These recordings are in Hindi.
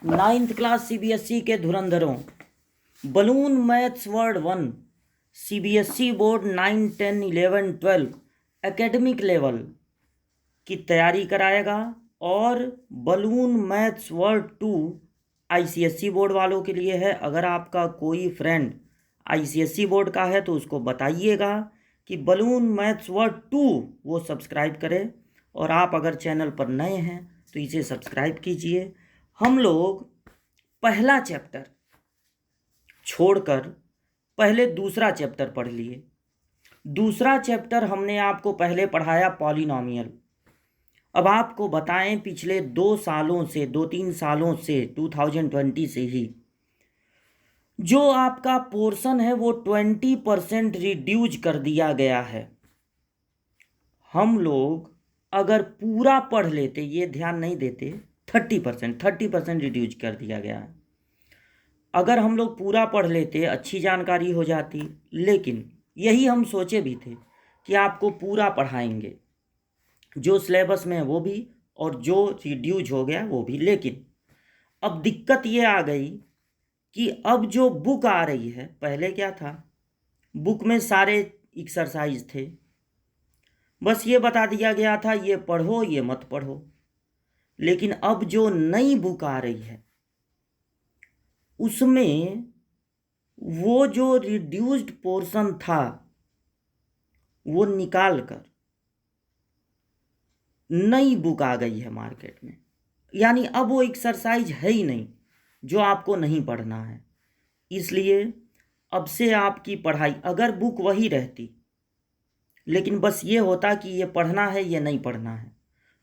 नाइन्थ क्लास सीबीएसई के धुरंधरों, balloon maths word 1 CBSE board 9, 10, 11, 12 academic level की तैयारी कराएगा और balloon maths word 2 ICSE board वालों के लिए है। अगर आपका कोई फ्रेंड आईसीएसई बोर्ड का है तो उसको बताइएगा कि बलून मैथ्स वर्ड 2 वो सब्सक्राइब करे, और आप अगर चैनल पर नए हैं तो इसे सब्सक्राइब कीजिए। हम लोग पहला चैप्टर छोड़कर पहले दूसरा चैप्टर पढ़ लिए। दूसरा चैप्टर हमने आपको पहले पढ़ाया पॉलिनॉमियल। अब आपको बताएं, पिछले 2-3 सालों से 2020 से ही जो आपका पोर्शन है वो 20% रिड्यूज कर दिया गया है। हम लोग अगर पूरा पढ़ लेते, ये ध्यान नहीं देते, 30% रिड्यूज कर दिया गया है। अगर हम लोग पूरा पढ़ लेते अच्छी जानकारी हो जाती, लेकिन यही हम सोचे भी थे कि आपको पूरा पढ़ाएंगे, जो सिलेबस में है वो भी और जो रिड्यूज हो गया वो भी। लेकिन अब दिक्कत ये आ गई कि अब जो बुक आ रही है, पहले क्या था, बुक में सारे एक्सरसाइज थे, बस ये बता दिया गया था ये पढ़ो ये मत पढ़ो। लेकिन अब जो नई बुक आ रही है उसमें वो जो रिड्यूस्ड पोर्शन था वो निकाल कर नई बुक आ गई है मार्केट में। यानी अब वो एक्सरसाइज है ही नहीं जो आपको नहीं पढ़ना है। इसलिए अब से आपकी पढ़ाई, अगर बुक वही रहती लेकिन बस ये होता कि ये पढ़ना है ये नहीं पढ़ना है,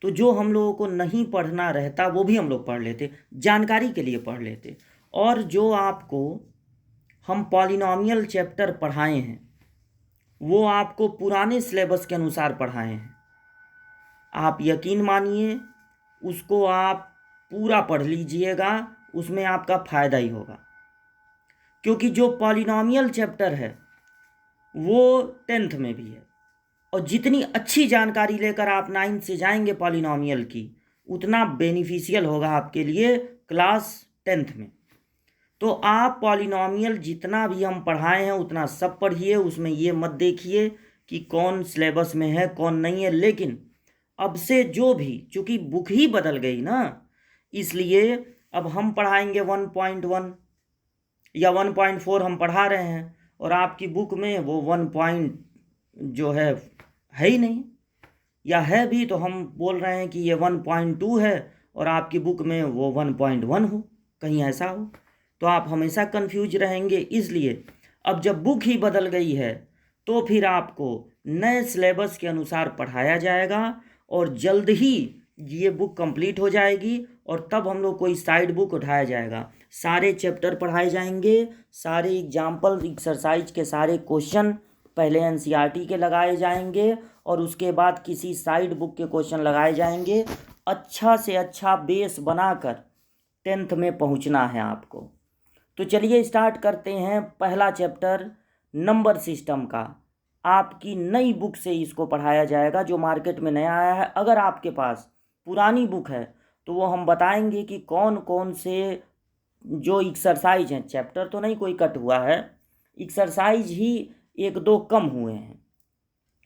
तो जो हम लोगों को नहीं पढ़ना रहता वो भी हम लोग पढ़ लेते, जानकारी के लिए पढ़ लेते। और जो आपको हम पॉलिनॉमियल चैप्टर पढ़ाए हैं वो आपको पुराने सिलेबस के अनुसार पढ़ाए हैं। आप यकीन मानिए उसको आप पूरा पढ़ लीजिएगा, उसमें आपका फ़ायदा ही होगा। क्योंकि जो पॉलिनॉमियल चैप्टर है वो 10th में भी है, और जितनी अच्छी जानकारी लेकर आप 9th से जाएंगे पॉलिनॉमियल की, उतना बेनिफिशियल होगा आपके लिए क्लास 10th में। तो आप पॉलिनॉमियल जितना भी हम पढ़ाए हैं उतना सब पढ़िए, उसमें ये मत देखिए कि कौन सिलेबस में है कौन नहीं है। लेकिन अब से जो भी, चूँकि बुक ही बदल गई ना, इसलिए अब हम पढ़ाएंगे 1.1 या 1.4 हम पढ़ा रहे हैं, और आपकी बुक में वो 1 पॉइंट जो है ही नहीं, या है भी तो हम बोल रहे हैं कि ये 1.2 है और आपकी बुक में वो 1.1 हो, कहीं ऐसा हो, तो आप हमेशा कंफ्यूज रहेंगे। इसलिए अब जब बुक ही बदल गई है तो फिर आपको नए सिलेबस के अनुसार पढ़ाया जाएगा, और जल्द ही ये बुक कंप्लीट हो जाएगी और तब हम लोग कोई साइड बुक उठाया जाएगा, सारे चैप्टर पढ़ाए जाएंगे, सारे एग्जाम्पल एक्सरसाइज के सारे क्वेश्चन पहले एनसीईआरटी के लगाए जाएंगे और उसके बाद किसी साइड बुक के क्वेश्चन लगाए जाएंगे। अच्छा से अच्छा बेस बनाकर 10th में पहुंचना है आपको। तो चलिए स्टार्ट करते हैं पहला चैप्टर नंबर सिस्टम का। आपकी नई बुक से इसको पढ़ाया जाएगा, जो मार्केट में नया आया है। अगर आपके पास पुरानी बुक है तो वो हम बताएंगे कि कौन कौन से जो एक्सरसाइज हैं, चैप्टर तो नहीं कोई कट हुआ है, एक्सरसाइज ही 1-2 कम हुए हैं।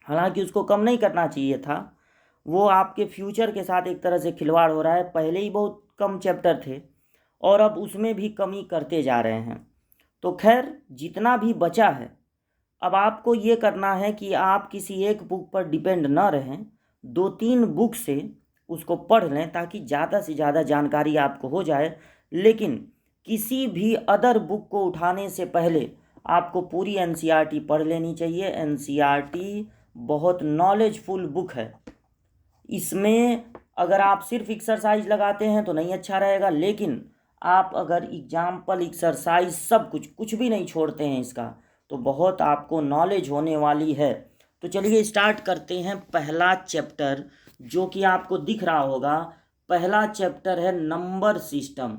हालांकि उसको कम नहीं करना चाहिए था, वो आपके फ्यूचर के साथ एक तरह से खिलवाड़ हो रहा है। पहले ही बहुत कम चैप्टर थे और अब उसमें भी कमी करते जा रहे हैं। तो खैर जितना भी बचा है, अब आपको ये करना है कि आप किसी एक बुक पर डिपेंड न रहें, 2-3 बुक से उसको पढ़ लें ताकि ज़्यादा से ज़्यादा जानकारी आपको हो जाए। लेकिन किसी भी अदर बुक को उठाने से पहले आपको पूरी एनसीईआरटी पढ़ लेनी चाहिए। एनसीईआरटी बहुत नॉलेजफुल बुक है। इसमें अगर आप सिर्फ एक्सरसाइज लगाते हैं तो नहीं अच्छा रहेगा, लेकिन आप अगर एग्जाम्पल एक्सरसाइज सब कुछ भी नहीं छोड़ते हैं इसका, तो बहुत आपको नॉलेज होने वाली है। तो चलिए स्टार्ट करते हैं पहला चैप्टर, जो कि आपको दिख रहा होगा। पहला चैप्टर है नंबर सिस्टम,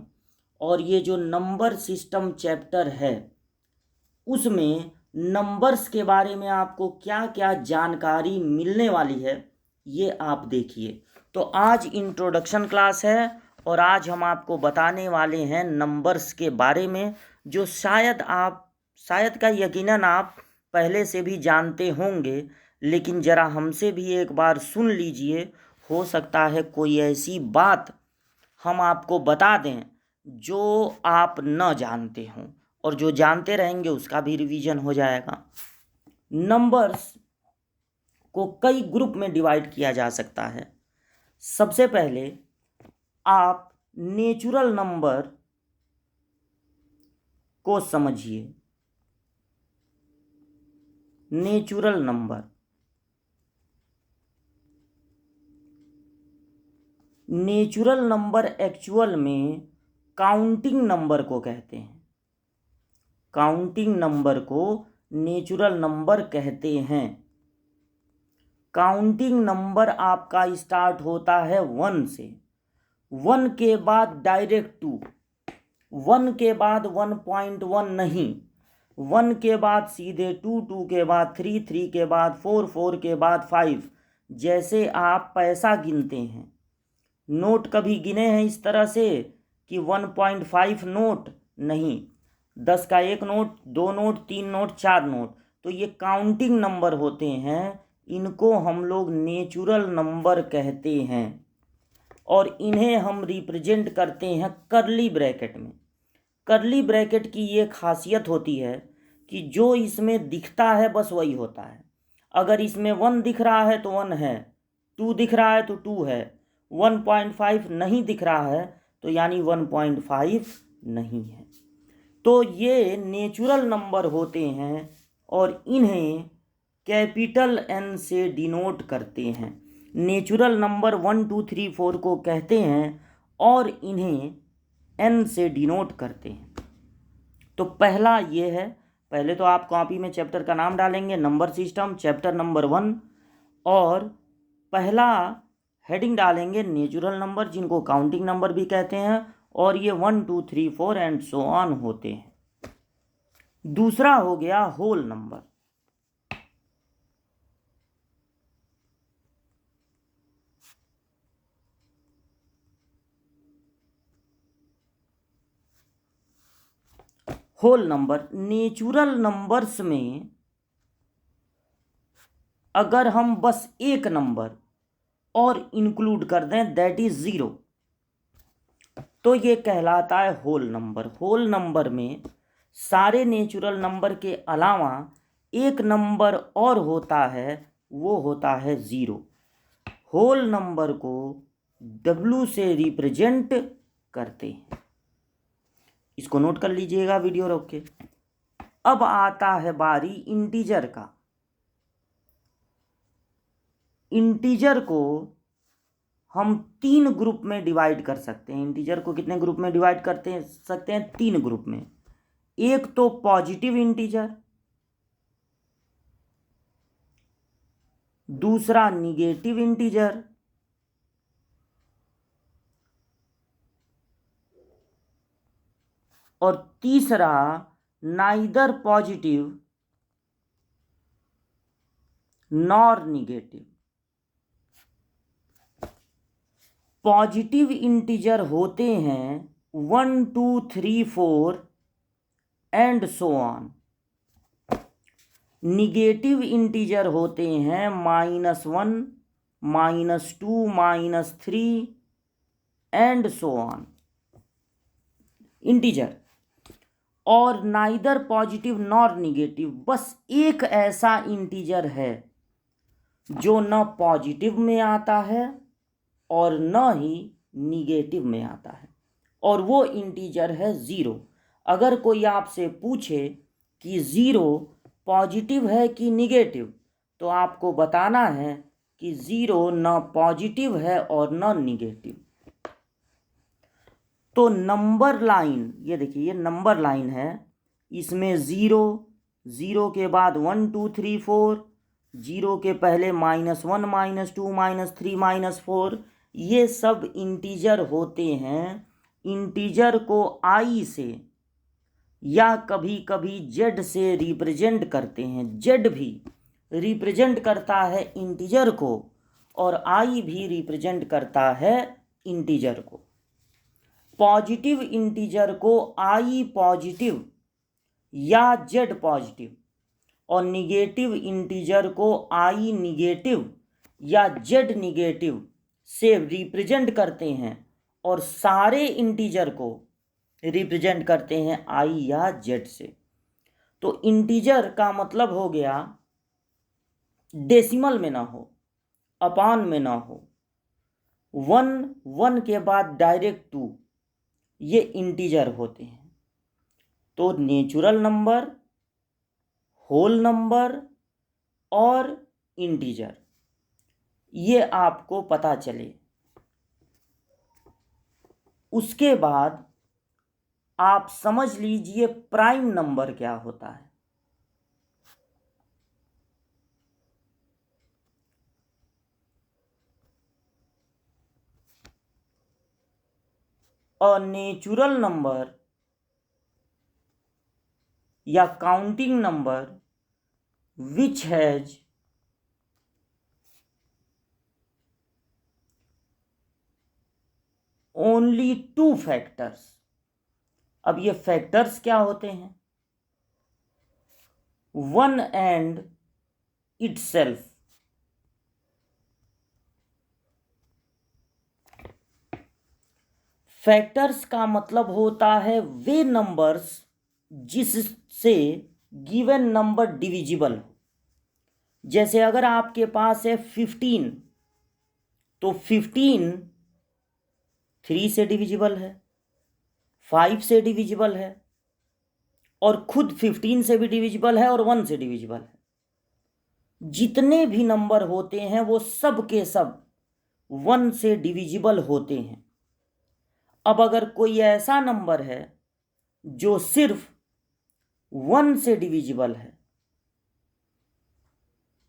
और ये जो नंबर सिस्टम चैप्टर है उसमें नंबर्स के बारे में आपको क्या क्या जानकारी मिलने वाली है ये आप देखिए। तो आज इंट्रोडक्शन क्लास है और आज हम आपको बताने वाले हैं नंबर्स के बारे में, जो शायद का यकीनन आप पहले से भी जानते होंगे, लेकिन ज़रा हमसे भी एक बार सुन लीजिए। हो सकता है कोई ऐसी बात हम आपको बता दें जो आप न जानते हों, और जो जानते रहेंगे उसका भी रिवीजन हो जाएगा। नंबर्स को कई ग्रुप में डिवाइड किया जा सकता है। सबसे पहले आप नेचुरल नंबर को समझिए। Natural number, natural number actual में काउंटिंग नंबर को कहते हैं। काउंटिंग नंबर को नेचुरल नंबर कहते हैं। काउंटिंग नंबर आपका स्टार्ट होता है 1 से। 1 के बाद डायरेक्ट 2, 1 के बाद 1.1 नहीं, 1 के बाद सीधे 2, 2 के बाद 3, 3 के बाद 4, 4 के बाद 5। जैसे आप पैसा गिनते हैं, नोट कभी गिने हैं इस तरह से कि 1.5 नोट? नहीं, 10 का 1 नोट, 2 नोट, 3 नोट, 4 नोट। तो ये काउंटिंग नंबर होते हैं, इनको हम लोग नेचुरल नंबर कहते हैं, और इन्हें हम रिप्रेजेंट करते हैं कर्ली ब्रैकेट में। कर्ली ब्रैकेट की ये खासियत होती है कि जो इसमें दिखता है बस वही होता है। अगर इसमें 1 दिख रहा है तो 1 है, 2 दिख रहा है तो 2 है, 1.5 नहीं दिख रहा है तो यानी 1.5 नहीं है। तो ये नेचुरल नंबर होते हैं और इन्हें कैपिटल एन से डिनोट करते हैं। नेचुरल नंबर 1, 2, 3, 4 को कहते हैं और इन्हें एन से डिनोट करते हैं। तो पहला ये है, पहले तो आप कॉपी में चैप्टर का नाम डालेंगे, नंबर सिस्टम, चैप्टर नंबर 1, और पहला हेडिंग डालेंगे नेचुरल नंबर, जिनको काउंटिंग नंबर भी कहते हैं, और ये 1, 2, 3, 4 एंड सो ऑन होते हैं। दूसरा हो गया whole number. Whole number, natural numbers में अगर हम बस एक नंबर और इंक्लूड कर दें, दैट इज 0, तो ये कहलाता है होल नंबर। होल नंबर में सारे नेचुरल नंबर के अलावा एक नंबर और होता है, वो होता है 0। होल नंबर को W से रिप्रेजेंट करते हैं। इसको नोट कर लीजिएगा वीडियो रोक के। अब आता है बारी इंटीजर का। इंटीजर को हम 3 ग्रुप में डिवाइड कर सकते हैं। इंटीजर को कितने ग्रुप में डिवाइड करते सकते हैं? 3 ग्रुप में। एक तो पॉजिटिव इंटीजर, दूसरा निगेटिव इंटीजर, और तीसरा neither positive nor negative. Positive integer होते हैं 1, 2, 3, 4 and so on. Negative integer होते हैं -1, -2, -3 एंड सो ऑन। इंटीजर और नाइदर पॉजिटिव नॉर निगेटिव, बस एक ऐसा इंटीजर है जो न पॉजिटिव में आता है और न ही निगेटिव में आता है, और वो इंटीजर है 0। अगर कोई आपसे पूछे कि 0 पॉजिटिव है कि निगेटिव, तो आपको बताना है कि 0 न पॉजिटिव है और न निगेटिव। तो नंबर लाइन, ये देखिए, ये नंबर लाइन है, इसमें 0, 0 के बाद 1, 2, 3, 4, 0 के पहले -1, -2, -3, -4, ये सब इंटीजर होते हैं। इंटीजर को I से या कभी कभी Z से रिप्रेजेंट करते हैं। Z भी रिप्रेजेंट करता है इंटीजर को और I भी रिप्रेजेंट करता है इंटीजर को। पॉजिटिव इंटीजर को आई पॉजिटिव या जेड पॉजिटिव और निगेटिव इंटीजर को आई निगेटिव या जेड निगेटिव से रिप्रेजेंट करते हैं और सारे इंटीजर को रिप्रेजेंट करते हैं आई या जेड से। तो इंटीजर का मतलब हो गया डेसिमल में ना हो, अपान में ना हो, 1 के बाद डायरेक्ट 2, ये इंटीजर होते हैं। तो नेचुरल नंबर, होल नंबर और इंटीजर, ये आपको पता चले। उसके बाद आप समझ लीजिए प्राइम नंबर क्या होता है। अ नेचुरल नंबर या counting number which has only 2 factors. अब ये फैक्टर्स क्या होते हैं? 1 एंड इटसेल्फ। फैक्टर्स का मतलब होता है वे नंबर्स जिससे गिवन नंबर डिविजिबल हो। जैसे अगर आपके पास है 15, तो 15 3 से डिविजिबल है, 5 से डिविजिबल है और खुद 15 से भी डिविजिबल है और 1 से डिविजिबल है। जितने भी नंबर होते हैं वो सब के सब 1 से डिविजिबल होते हैं। अब अगर कोई ऐसा नंबर है जो सिर्फ 1 से डिविजिबल है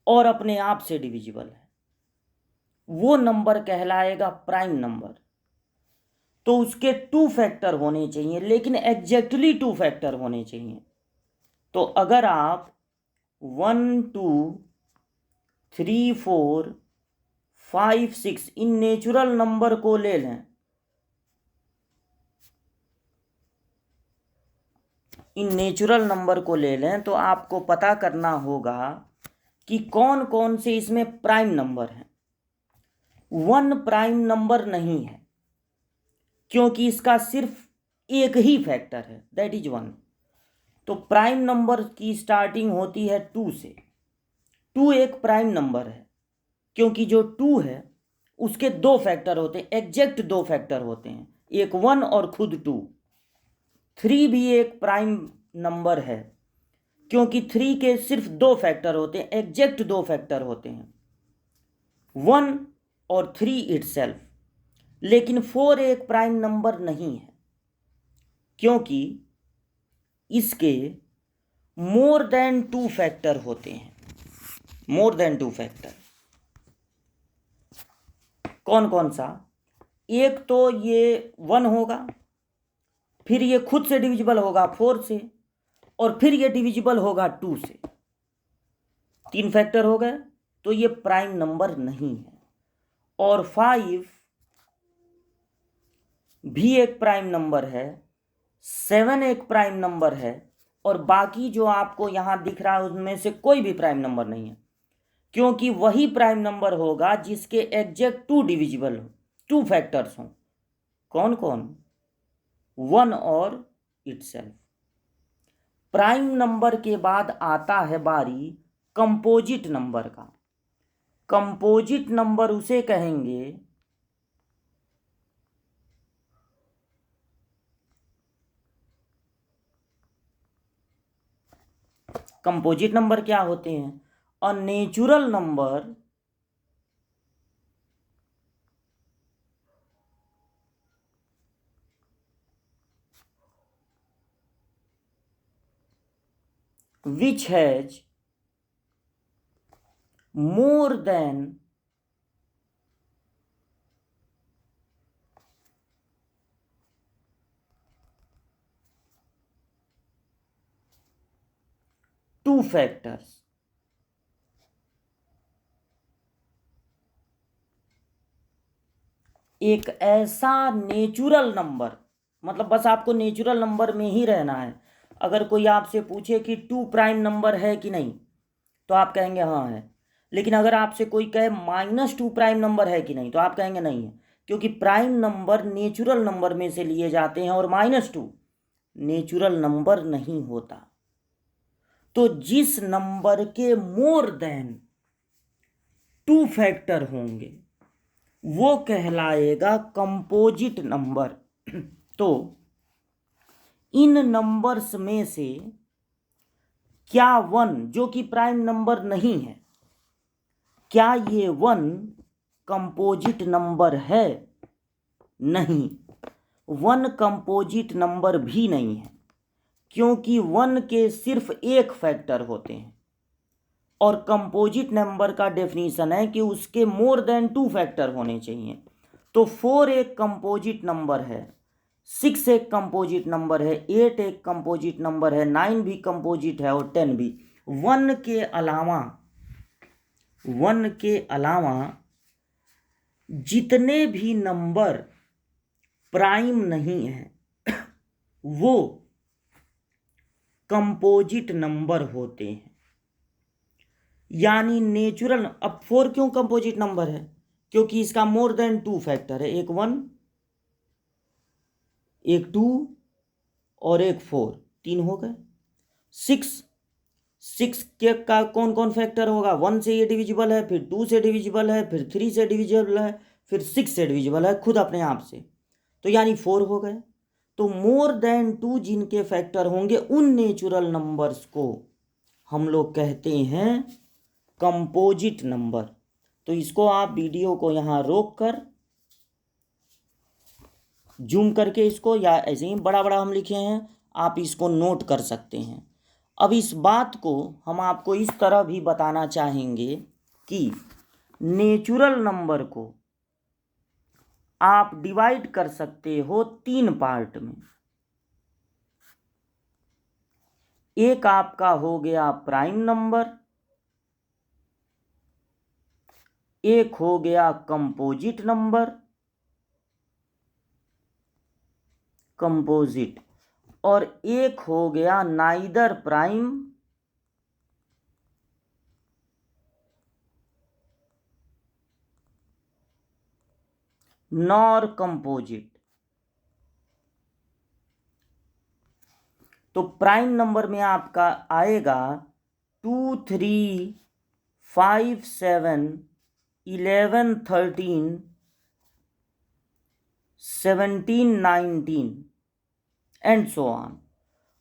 और अपने आप से डिविजिबल है, वो नंबर कहलाएगा प्राइम नंबर। तो उसके 2 फैक्टर होने चाहिए, लेकिन एग्जैक्टली 2 फैक्टर होने चाहिए। तो अगर आप 1 2 3 4 5 6 इन नेचुरल नंबर को ले लें, तो आपको पता करना होगा कि कौन कौन से इसमें प्राइम नंबर हैं। 1 प्राइम नंबर नहीं है क्योंकि इसका सिर्फ एक ही फैक्टर है, दैट इज 1। तो प्राइम नंबर की स्टार्टिंग होती है 2 से। 2 एक प्राइम नंबर है क्योंकि जो 2 है उसके 2 फैक्टर होते हैं, एग्जैक्ट 2 फैक्टर होते हैं, एक 1 और खुद 2। 3 भी एक प्राइम नंबर है क्योंकि 3 के सिर्फ 2 फैक्टर होते हैं, एग्जैक्ट 2 फैक्टर होते हैं, 1 और 3 इटसेल्फ। लेकिन 4 एक प्राइम नंबर नहीं है क्योंकि इसके मोर देन 2 फैक्टर होते हैं, मोर देन 2 फैक्टर। कौन कौन सा? एक तो ये 1 होगा, फिर ये खुद से डिविजिबल होगा 4 से, और फिर ये डिविजिबल होगा 2 से। 3 फैक्टर हो गए, तो ये प्राइम नंबर नहीं है। और 5 भी एक प्राइम नंबर है, 7 एक प्राइम नंबर है, और बाकी जो आपको यहां दिख रहा है उनमें से कोई भी प्राइम नंबर नहीं है क्योंकि वही प्राइम नंबर होगा जिसके एग्जैक्ट 2 डिविजिबल हो, 2 फैक्टर्स हों। कौन कौन? 1 और इटसेल्फ। प्राइम नंबर के बाद आता है बारी कंपोजिट नंबर का। कंपोजिट नंबर उसे कहेंगे कंपोजिट नंबर क्या होते हैं? A natural number which has more than 2 factors। एक ऐसा नेचुरल नंबर मतलब बस आपको नेचुरल नंबर में ही रहना है। अगर कोई आपसे पूछे कि 2 प्राइम नंबर है कि नहीं, तो आप कहेंगे हाँ है। लेकिन अगर आपसे कोई कहे -2 प्राइम नंबर है कि नहीं, तो आप कहेंगे नहीं है, क्योंकि प्राइम नंबर नेचुरल नंबर में से लिए जाते हैं और -2 नेचुरल नंबर नहीं होता। तो जिस नंबर के मोर देन 2 फैक्टर होंगे वो कहलाएगा कंपोजिट नंबर। तो इन नंबर्स में से क्या 1 जो कि प्राइम नंबर नहीं है, क्या ये 1 कंपोजिट नंबर है? नहीं, 1 कंपोजिट नंबर भी नहीं है, क्योंकि 1 के सिर्फ एक फैक्टर होते हैं और कंपोजिट नंबर का डेफिनेशन है कि उसके मोर देन 2 फैक्टर होने चाहिए। तो 4 एक कंपोजिट नंबर है, 6 एक कंपोजिट नंबर है, 8 एक कंपोजिट नंबर है, 9 भी कंपोजिट है और 10 भी। 1 के अलावा जितने भी नंबर प्राइम नहीं है वो कंपोजिट नंबर होते हैं। यानी नेचुरल, अब 4 क्यों कंपोजिट नंबर है? क्योंकि इसका मोर देन 2 फैक्टर है, एक 1, एक 2 और एक 4, 3 हो गए। 6 के का कौन कौन फैक्टर होगा? 1 से ये डिविजिबल है, फिर 2 से डिविजिबल है, फिर 3 से डिविजिबल है, फिर 6 से डिविजिबल है खुद अपने आप से, तो यानी 4 हो गए। तो मोर देन 2 जिनके फैक्टर होंगे उन नेचुरल नंबर्स को हम लोग कहते हैं कंपोजिट नंबर। तो इसको आप वीडियो को यहाँ रोक कर जूम करके इसको, या ऐसे ही बड़ा बड़ा हम लिखे हैं, आप इसको नोट कर सकते हैं। अब इस बात को हम आपको इस तरह भी बताना चाहेंगे कि नेचुरल नंबर को आप डिवाइड कर सकते हो 3 पार्ट में। एक आपका हो गया प्राइम नंबर, एक हो गया कंपोजिट नंबर, और एक हो गया नाइदर प्राइम नॉर कंपोजिट। तो प्राइम नंबर में आपका आएगा 2, 3, 5, 7, 11, 13, 17, 19 एंड सो ऑन।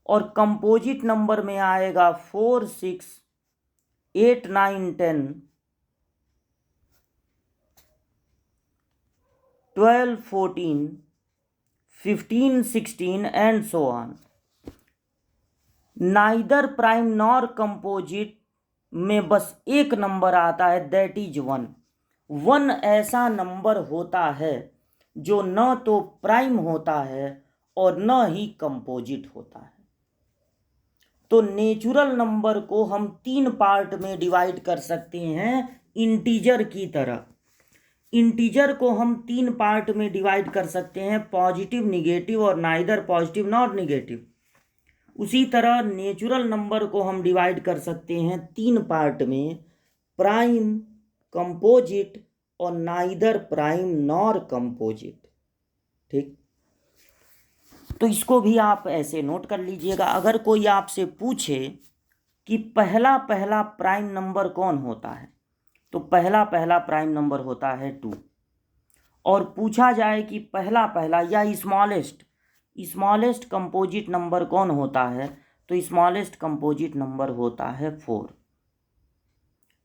और कंपोजिट नंबर में आएगा 4, 6, 8, 9, 10, 12, 14, 15, 16 and so on. Neither prime nor composite में बस एक नंबर आता है, दैट इज 1। 1 ऐसा नंबर होता है जो न तो प्राइम होता है और न ही कंपोजिट होता है। तो नेचुरल नंबर को हम 3 पार्ट में डिवाइड कर सकते हैं इंटीजर की तरह। इंटीजर को हम 3 पार्ट में डिवाइड कर सकते हैं, पॉजिटिव, निगेटिव और नाइदर पॉजिटिव नॉर निगेटिव। उसी तरह नेचुरल नंबर को हम डिवाइड कर सकते हैं 3 पार्ट में, प्राइम, कंपोजिट और नाइदर प्राइम नॉर कंपोजिट। ठीक, तो इसको भी आप ऐसे नोट कर लीजिएगा। अगर कोई आपसे पूछे कि पहला पहला प्राइम नंबर कौन होता है, तो पहला पहला प्राइम नंबर होता है 2। और पूछा जाए कि पहला पहला या स्मॉलेस्ट कंपोजिट नंबर कौन होता है, तो स्मॉलेस्ट कंपोजिट नंबर होता है 4।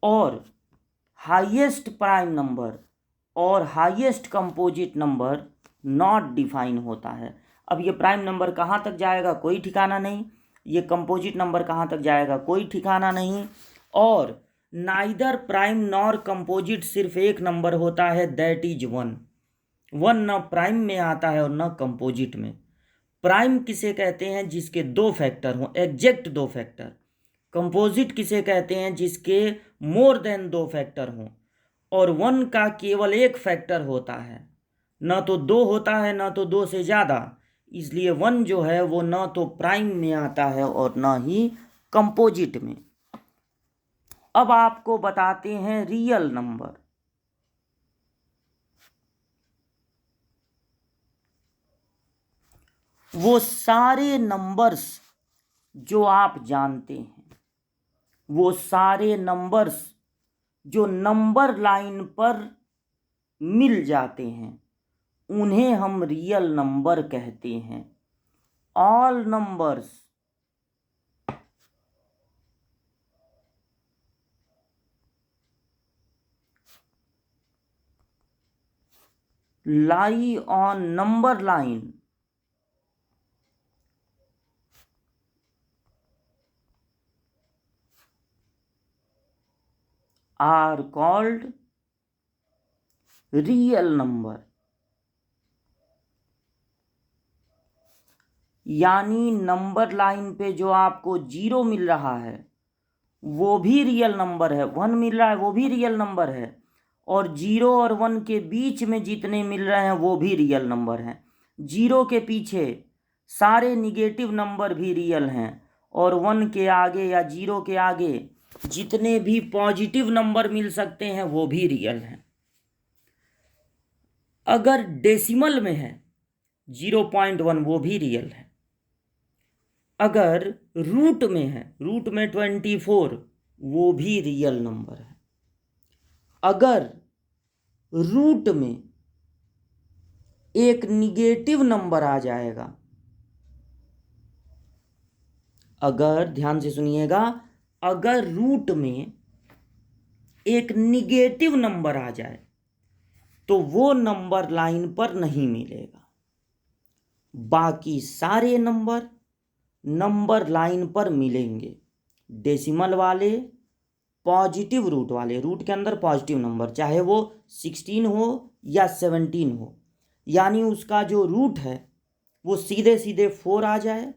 और हाईएस्ट प्राइम नंबर और highest composite number not define होता है। अब ये प्राइम नंबर कहाँ तक जाएगा कोई ठिकाना नहीं, ये कंपोजिट नंबर कहाँ तक जाएगा कोई ठिकाना नहीं। और नाइदर प्राइम नॉर कंपोजिट सिर्फ एक नंबर होता है, दैट इज 1। 1 न प्राइम में आता है और न कंपोजिट में। प्राइम किसे कहते हैं? जिसके 2 फैक्टर हों, एग्जैक्ट 2 फैक्टर। कंपोजिट किसे कहते हैं? जिसके मोर देन 2 फैक्टर हों। और 1 का केवल एक फैक्टर होता है, न तो 2 होता है न तो 2 से ज़्यादा, इसलिए 1 जो है वो ना तो प्राइम में आता है और ना ही कंपोजिट में। अब आपको बताते हैं रियल नंबर। वो सारे नंबर्स जो आप जानते हैं, वो सारे नंबर्स जो नंबर लाइन पर मिल जाते हैं, उन्हें हम रियल नंबर कहते हैं। All numbers lie on number line are called real number. यानी नंबर लाइन पे जो आपको 0 मिल रहा है वो भी रियल नंबर है, 1 मिल रहा है वो भी रियल नंबर है, और 0 और 1 के बीच में जितने मिल रहे हैं वो भी रियल नंबर हैं। 0 के पीछे सारे निगेटिव नंबर भी रियल हैं, और 1 के आगे या 0 के आगे जितने भी पॉजिटिव नंबर मिल सकते हैं वो भी रियल हैं। अगर डेसिमल में है 0.1 वो भी रियल है। अगर रूट में है, रूट में 24, वो भी रियल नंबर है। अगर रूट में एक निगेटिव नंबर आ जाएगा, अगर ध्यान से सुनिएगा, अगर रूट में एक निगेटिव नंबर आ जाए तो वो नंबर लाइन पर नहीं मिलेगा। बाकी सारे नंबर नंबर लाइन पर मिलेंगे। डेसिमल वाले, पॉजिटिव रूट वाले, रूट के अंदर पॉजिटिव नंबर, चाहे वो 16 हो या 17 हो, यानी उसका जो रूट है वो सीधे सीधे 4 आ जाए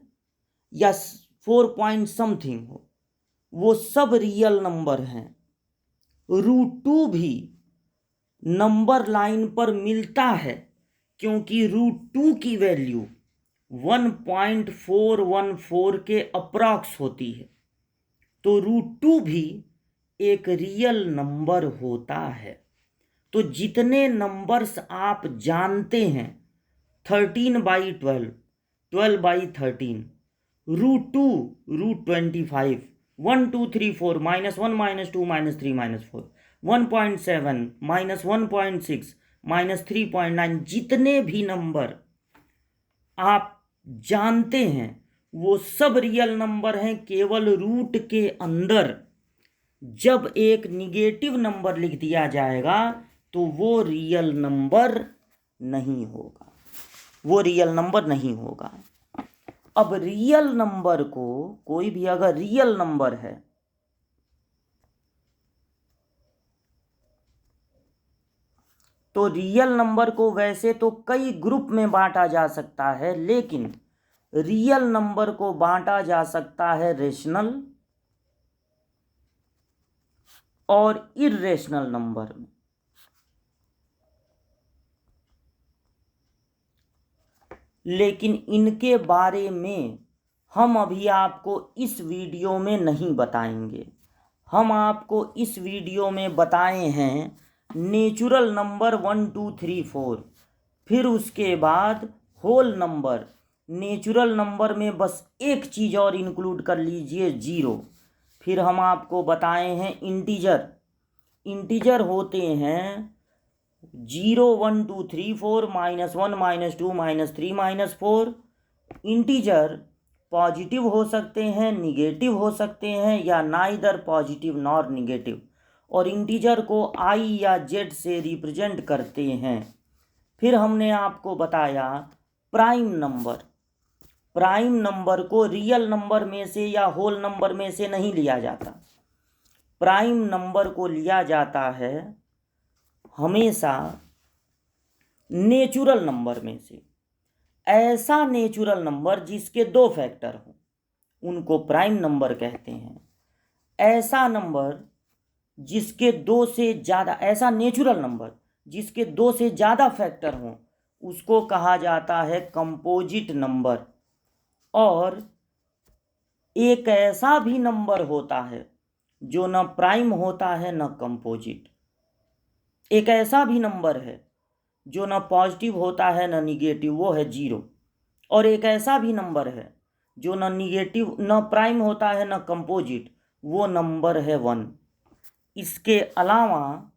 या 4 पॉइंट समथिंग हो, वो सब रियल नंबर हैं। √2 भी नंबर लाइन पर मिलता है क्योंकि √2 की वैल्यू 1.414 के अप्रॉक्स होती है, तो √2 भी एक रियल नंबर होता है। तो जितने नंबर्स आप जानते हैं, 13/12, 12/13, √2, √25, 1 2 3 4, -1 -2 -3 -4, 1.7, -1.6, -3.9, जितने भी नंबर आप जानते हैं वो सब रियल नंबर हैं। केवल रूट के अंदर जब एक निगेटिव नंबर लिख दिया जाएगा तो वो रियल नंबर नहीं होगा, वो रियल नंबर नहीं होगा। अब रियल नंबर को, कोई भी अगर रियल नंबर है तो रियल नंबर को वैसे तो कई ग्रुप में बांटा जा सकता है, लेकिन रियल नंबर को बांटा जा सकता है रेशनल और इर्रेशनल नंबर में। लेकिन इनके बारे में हम अभी आपको इस वीडियो में नहीं बताएंगे। हम आपको इस वीडियो में बताए हैं नेचुरल नंबर 1 2 3 4, फिर उसके बाद होल नंबर। नेचुरल नंबर में बस एक चीज़ और इंक्लूड कर लीजिए, 0। फिर हम आपको बताए हैं इंटीजर। इंटीजर होते हैं 0 1 2 3 4, -1 -2 -3 -4। इंटीजर पॉजिटिव हो सकते हैं, निगेटिव हो सकते हैं, या नाइदर पॉजिटिव नॉर निगेटिव, और इंटीजर को I या Z से रिप्रेजेंट करते हैं। फिर हमने आपको बताया प्राइम नंबर। प्राइम नंबर को रियल नंबर में से या होल नंबर में से नहीं लिया जाता। प्राइम नंबर को लिया जाता है हमेशा नेचुरल नंबर में से। ऐसा नेचुरल नंबर जिसके 2 फैक्टर हों उनको प्राइम नंबर कहते हैं। ऐसा नंबर जिसके 2 से ज़्यादा, ऐसा नेचुरल नंबर जिसके 2 से ज़्यादा फैक्टर हों उसको कहा जाता है कंपोजिट नंबर। और एक ऐसा भी नंबर होता है जो न प्राइम होता है न कंपोजिट। एक ऐसा भी नंबर है जो न पॉजिटिव होता है न निगेटिव, वो है 0। और एक ऐसा भी नंबर है जो न निगेटिव न प्राइम होता है न कंपोजिट, वो नंबर है 1। इसके अलावा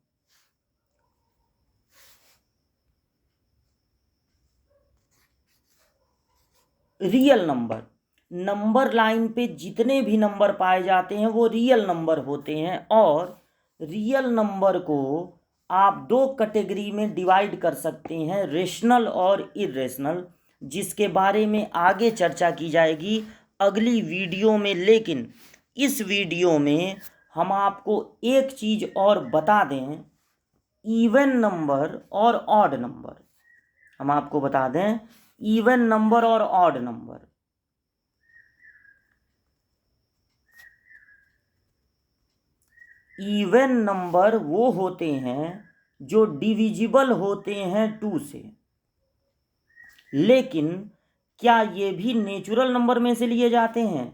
रियल नंबर, नंबर लाइन पे जितने भी नंबर पाए जाते हैं वो रियल नंबर होते हैं। और रियल नंबर को आप दो कैटेगरी में डिवाइड कर सकते हैं, रेशनल और इरेशनल, जिसके बारे में आगे चर्चा की जाएगी अगली वीडियो में। लेकिन इस वीडियो में हम आपको एक चीज़ और बता दें, इवन नंबर और ऑड नंबर। हम आपको बता दें इवन नंबर और ऑड नंबर। इवन नंबर वो होते हैं जो डिविजिबल होते हैं 2 से। लेकिन क्या ये भी नेचुरल नंबर में से लिए जाते हैं?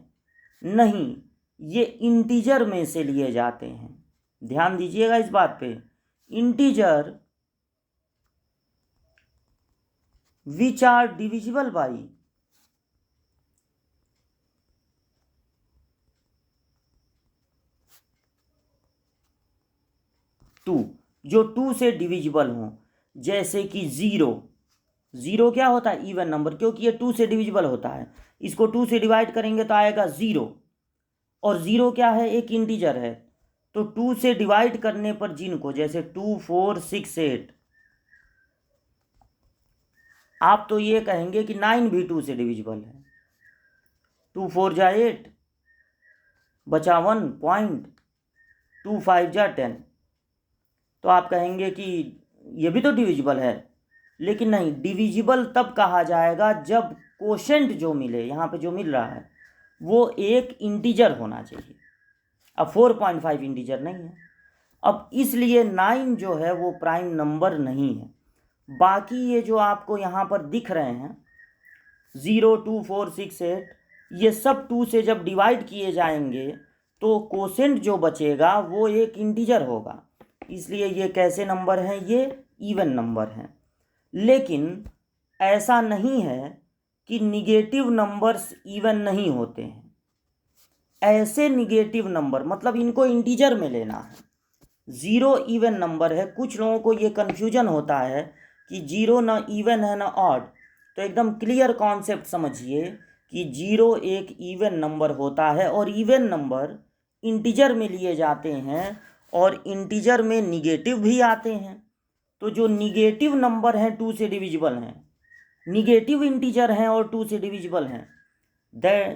नहीं, ये इंटीजर में से लिए जाते हैं। ध्यान दीजिएगा इस बात पे। Integer which are divisible by 2, जो 2 से डिविजिबल हों। जैसे कि 0 क्या होता है? इवन नंबर, क्योंकि ये 2 से डिविजिबल होता है। इसको 2 से डिवाइड करेंगे तो आएगा 0। और 0 क्या है? एक इंटीजर है। तो 2 से डिवाइड करने पर जिनको, जैसे 2, 4, 6, 8, आप तो ये कहेंगे कि 9 भी 2 से डिविजिबल है। 2 4 जा 8, बचा 1 पॉइंट, 2 5 जा 10। तो आप कहेंगे कि ये भी तो डिविजिबल है। लेकिन नहीं, डिविजिबल तब कहा जाएगा जब कोशेंट जो मिले, यहाँ पे जो मिल रहा है वो एक इंटीजर होना चाहिए। अब 4.5 इंटीजर नहीं है। अब इसलिए 9 जो है वो प्राइम नंबर नहीं है। बाकी ये जो आपको यहाँ पर दिख रहे हैं 0, 2, 4, 6, 8, ये सब 2 से जब डिवाइड किए जाएंगे तो कोसेंट जो बचेगा वो एक इंटीजर होगा। इसलिए ये कैसे नंबर हैं? ये इवन नंबर हैं। लेकिन ऐसा नहीं है कि निगेटिव नंबर्स इवन नहीं होते हैं। ऐसे निगेटिव नंबर, मतलब इनको इंटीजर में लेना है। 0 इवन नंबर है। कुछ लोगों को ये कन्फ्यूजन होता है कि 0 ना इवन है ना ऑड। तो एकदम क्लियर कॉन्सेप्ट समझिए कि 0 एक इवन नंबर होता है और इवन नंबर इंटीजर में लिए जाते हैं और इंटीजर में निगेटिव भी आते हैं। तो जो निगेटिव नंबर हैं 2 से डिविजिबल हैं, निगेटिव इंटीजर हैं और 2 से डिविजिबल हैं,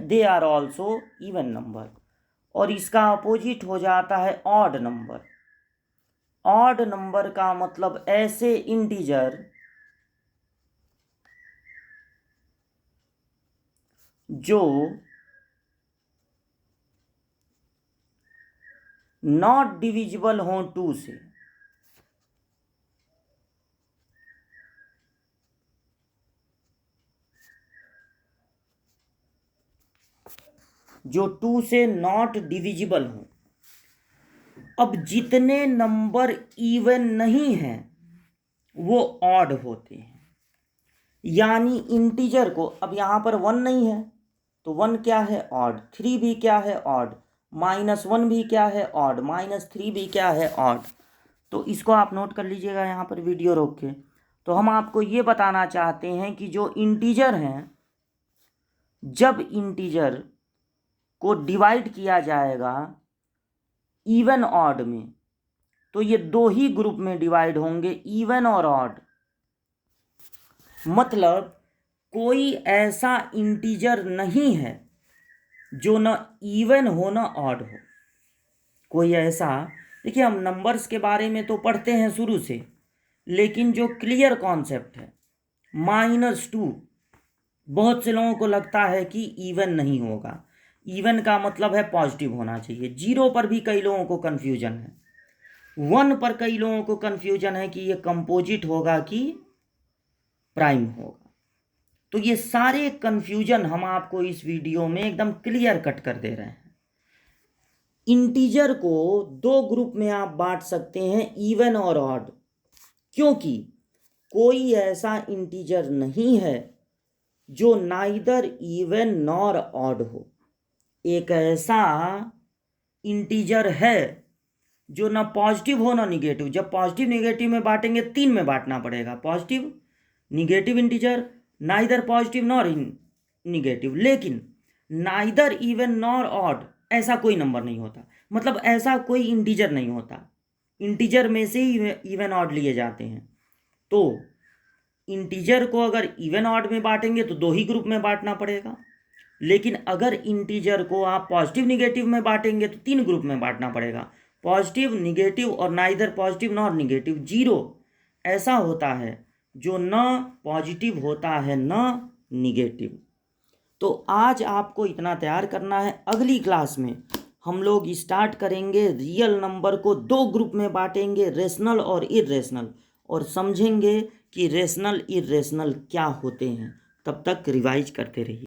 they are also even number. और इसका अपोजिट हो जाता है ऑड नंबर। ऑड नंबर का मतलब ऐसे इंटीजर जो नॉट डिविजिबल हों 2 से। जो 2 से नॉट डिविजिबल हों। अब जितने नंबर इवन नहीं हैं वो ऑड होते हैं। यानी इंटीजर को, अब यहाँ पर 1 नहीं है तो 1 क्या है? ऑड। 3 भी क्या है? ऑड। -1 भी क्या है? ऑड। -3 भी क्या है? ऑड। तो इसको आप नोट कर लीजिएगा यहाँ पर वीडियो रोक के। तो हम आपको ये बताना चाहते हैं कि जो इंटीजर हैं, जब इंटीजर को डिवाइड किया जाएगा इवन ऑड में तो ये 2 ही ग्रुप में डिवाइड होंगे, इवन और ऑड। मतलब कोई ऐसा इंटीजर नहीं है जो न इवन हो न ऑड हो। कोई ऐसा, देखिए हम नंबर्स के बारे में तो पढ़ते हैं शुरू से, लेकिन जो क्लियर कॉन्सेप्ट है -2, बहुत से लोगों को लगता है कि इवन नहीं होगा। इवन का मतलब है पॉजिटिव होना चाहिए। 0 पर भी कई लोगों को कन्फ्यूजन है। 1 पर कई लोगों को कन्फ्यूजन है कि ये कंपोजिट होगा कि प्राइम होगा। तो ये सारे कन्फ्यूजन हम आपको इस वीडियो में एकदम क्लियर कट कर दे रहे हैं। इंटीजर को दो ग्रुप में आप बांट सकते हैं, इवन और ऑड, क्योंकि कोई ऐसा इंटीजर नहीं है जो नाइदर इवन नॉर ऑड हो। एक ऐसा इंटीजर है जो ना पॉजिटिव हो ना निगेटिव। जब पॉजिटिव निगेटिव में बांटेंगे, तीन में बांटना पड़ेगा, positive negative integer, neither positive nor negative. लेकिन नाइदर इवन नॉर ऑड ऐसा कोई नंबर नहीं होता, मतलब ऐसा कोई इंटीजर नहीं होता। इंटीजर में से ही इवन ऑड लिए जाते हैं। तो इंटीजर को अगर इवन ऑड में बांटेंगे तो दो ही ग्रुप में बांटना पड़ेगा, लेकिन अगर इंटीजर को आप पॉजिटिव निगेटिव में बांटेंगे तो तीन ग्रुप में बांटना पड़ेगा, पॉजिटिव निगेटिव और neither positive nor negative. Zero ऐसा होता है जो न पॉजिटिव होता है न निगेटिव। तो आज आपको इतना तैयार करना है। अगली क्लास में हम लोग स्टार्ट करेंगे, रियल नंबर को दो ग्रुप में बांटेंगे, रेशनल और इर्रेशनल, और समझेंगे कि रेशनल इर्रेशनल क्या होते हैं। तब तक रिवाइज करते रहिए।